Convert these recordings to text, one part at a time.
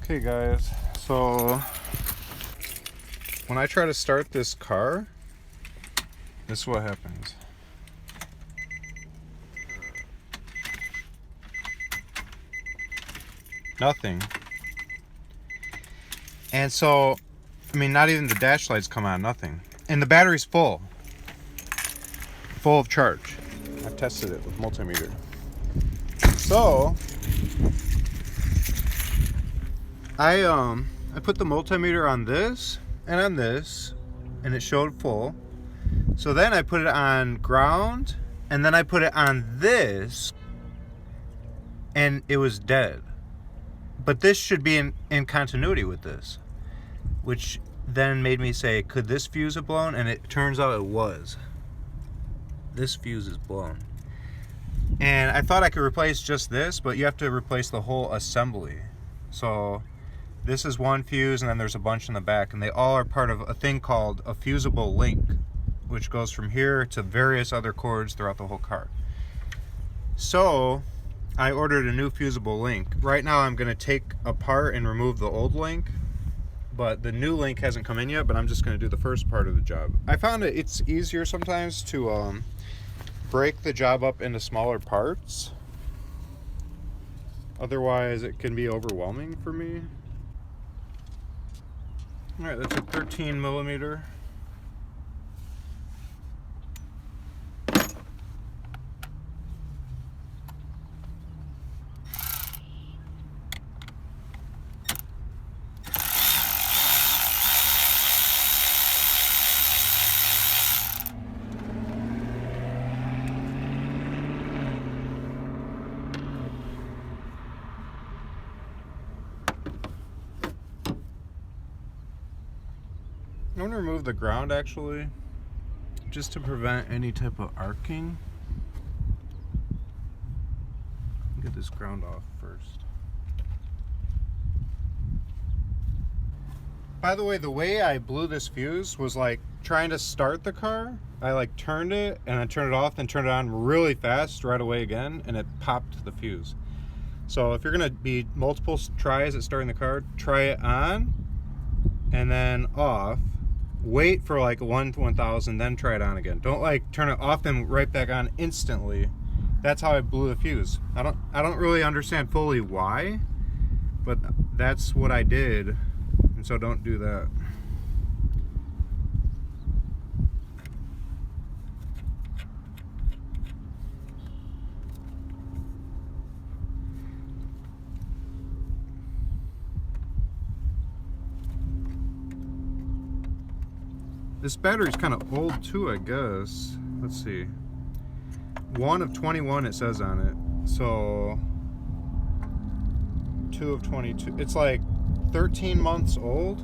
Okay guys, so when I try to start this car, this is what happens. Nothing. And so, I mean, not even the dash lights come on, nothing. And the battery's full of charge. I've tested it with multimeter. So, I put the multimeter on this and on this, and it showed full. So then I put it on ground, and then I put it on this, and it was dead. But this should be in continuity with this, which then made me say, could this fuse have blown? And it turns out it was. This fuse is blown. And I thought I could replace just this, but you have to replace the whole assembly. So this is one fuse, and then there's a bunch in the back, and they all are part of a thing called a fusible link, which goes from here to various other cords throughout the whole car. So I ordered a new fusible link. Right now I'm going to take apart and remove the old link, but the new link hasn't come in yet, but I'm just going to do the first part of the job. I found it's easier sometimes to break the job up into smaller parts. Otherwise it can be overwhelming for me. Alright, that's a 13 millimeter. I'm going to remove the ground actually, just to prevent any type of arcing. Get this ground off first. By the way I blew this fuse was like trying to start the car. I like turned it and I turned it off, then turned it on really fast right away again, and it popped the fuse. So if you're going to be multiple tries at starting the car, try it on and then off. Wait for like 1/1000, then try it on again. Don't like turn it off then right back on instantly. That's how I blew the fuse. I don't really understand fully why, but that's what I did, and so don't do that. This battery's kind of old too, I guess. Let's see. 1 of 21 it says on it. So 2 of 22. It's like 13 months old.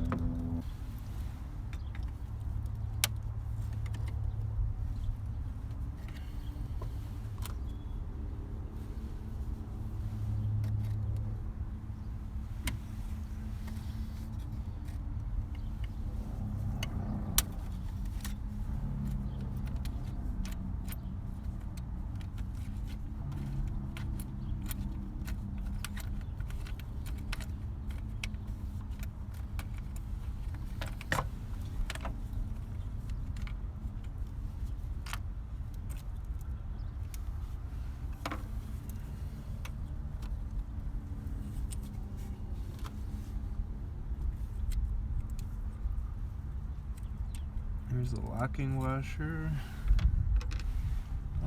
Here's the locking washer.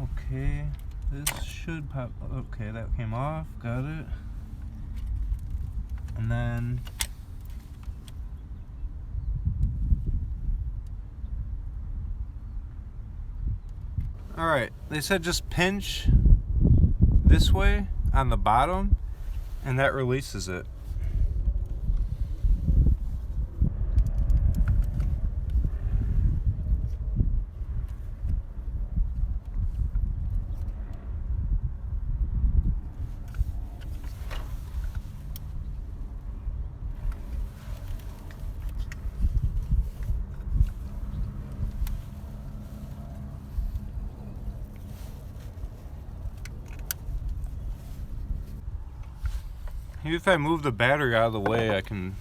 Okay, this should pop. Okay, that came off. Got it. And then all right, they said just pinch this way on the bottom and that releases it. Maybe if I move the battery out of the way, I can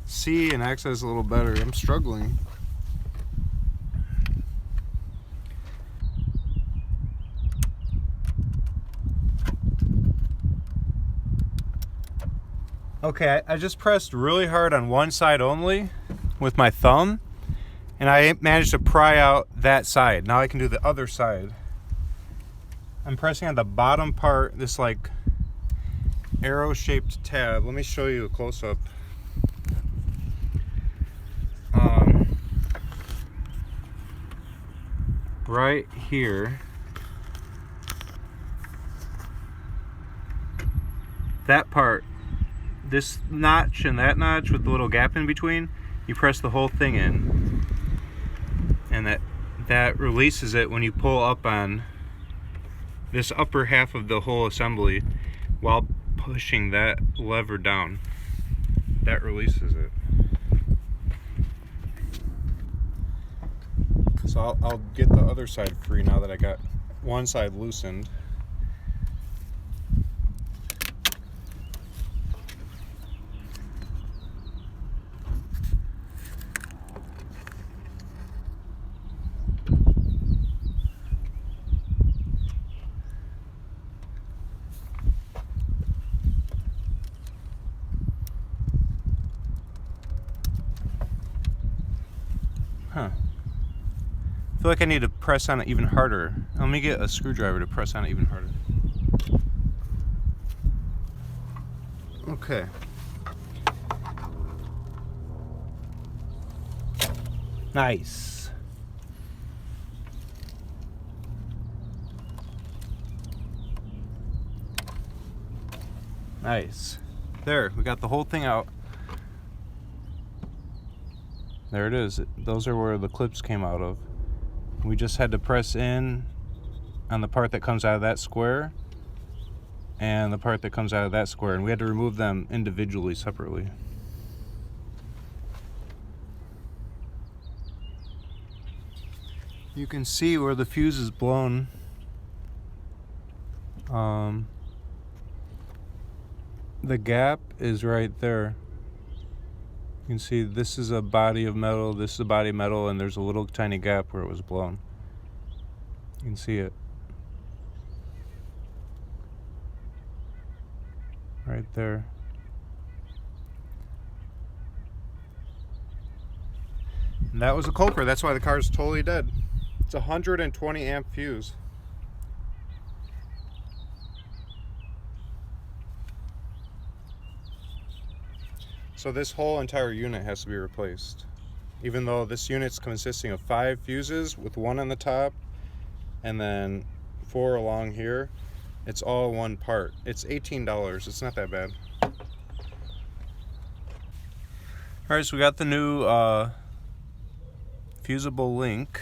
see and access a little better. I'm struggling. Okay, I just pressed really hard on one side only with my thumb, and I managed to pry out that side. Now I can do the other side. I'm pressing on the bottom part, this like arrow-shaped tab. Let me show you a close-up. Right here, that part, this notch and that notch with the little gap in between, you press the whole thing in, and that releases it when you pull up on this upper half of the whole assembly while pushing that lever down. That releases it. So I'll get the other side free now that I got one side loosened. Huh. I feel like I need to press on it even harder. Let me get a screwdriver to press on it even harder. Okay. Nice. Nice. There, we got the whole thing out. There it is. Those are where the clips came out of. We just had to press in on the part that comes out of that square and the part that comes out of that square, and we had to remove them individually, separately. You can see where the fuse is blown. The gap is right there. You can see this is a body of metal, this is a body of metal, and there's a little tiny gap where it was blown. You can see it. Right there. And that was a culprit. That's why the car is totally dead. It's a 120 amp fuse. So this whole entire unit has to be replaced. Even though this unit's consisting of 5 fuses with 1 on the top and then 4 along here, it's all one part. It's $18. It's not that bad. Alright, so we got the new Fusible link.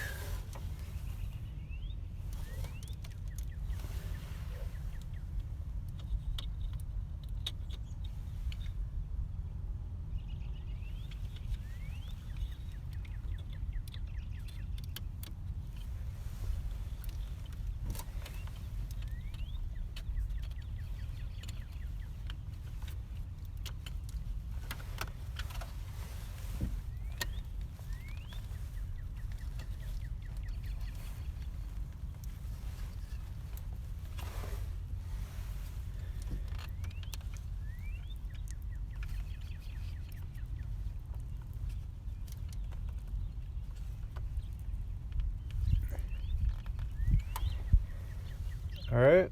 Alright,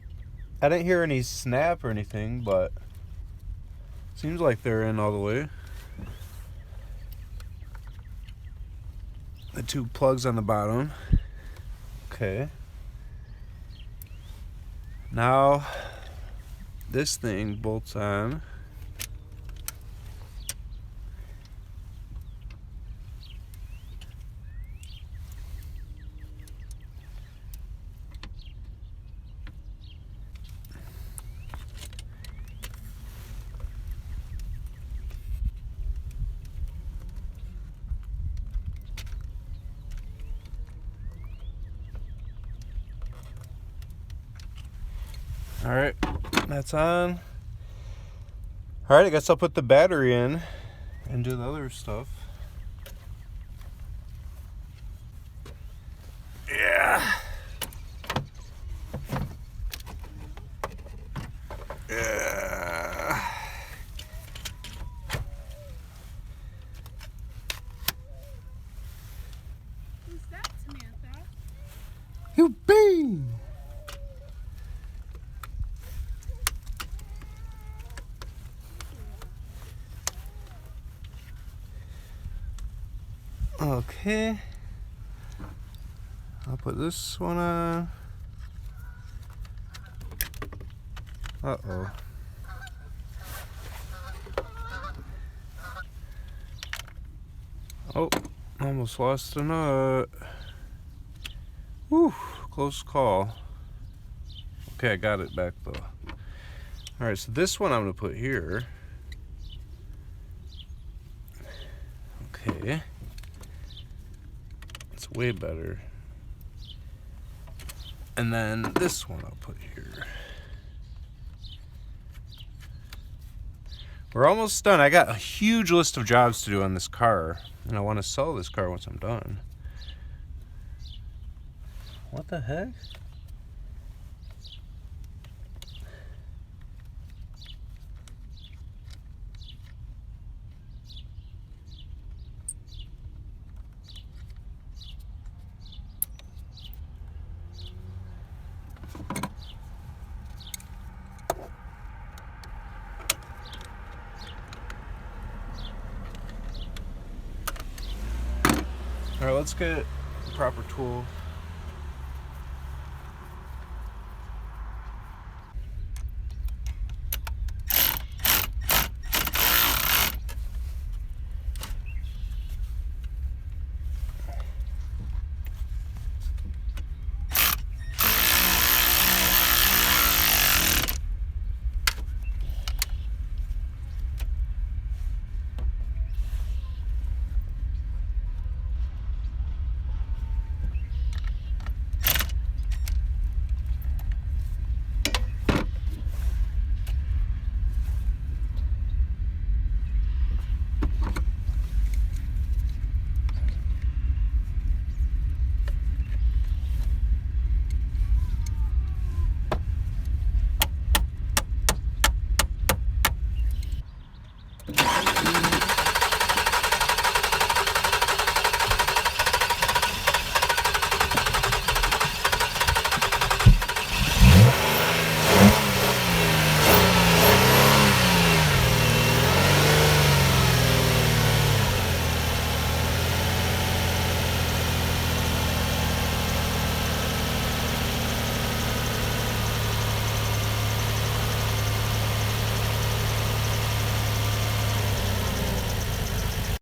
I didn't hear any snap or anything, but seems like they're in all the way. The 2 plugs on the bottom. Okay. Now this thing bolts on. Alright, that's on. Alright, I guess I'll put the battery in and do the other stuff. Yeah. Yeah. Who's that, Samantha? You bing! Okay. I'll put this one on. Uh-oh. Oh, almost lost a nut. Whew, close call. Okay, I got it back though. Alright, so this one I'm going to put here. Okay. It's way better. And then this one I'll put here. We're almost done. I got a huge list of jobs to do on this car, and I want to sell this car once I'm done. What the heck? All right, let's get the proper tool.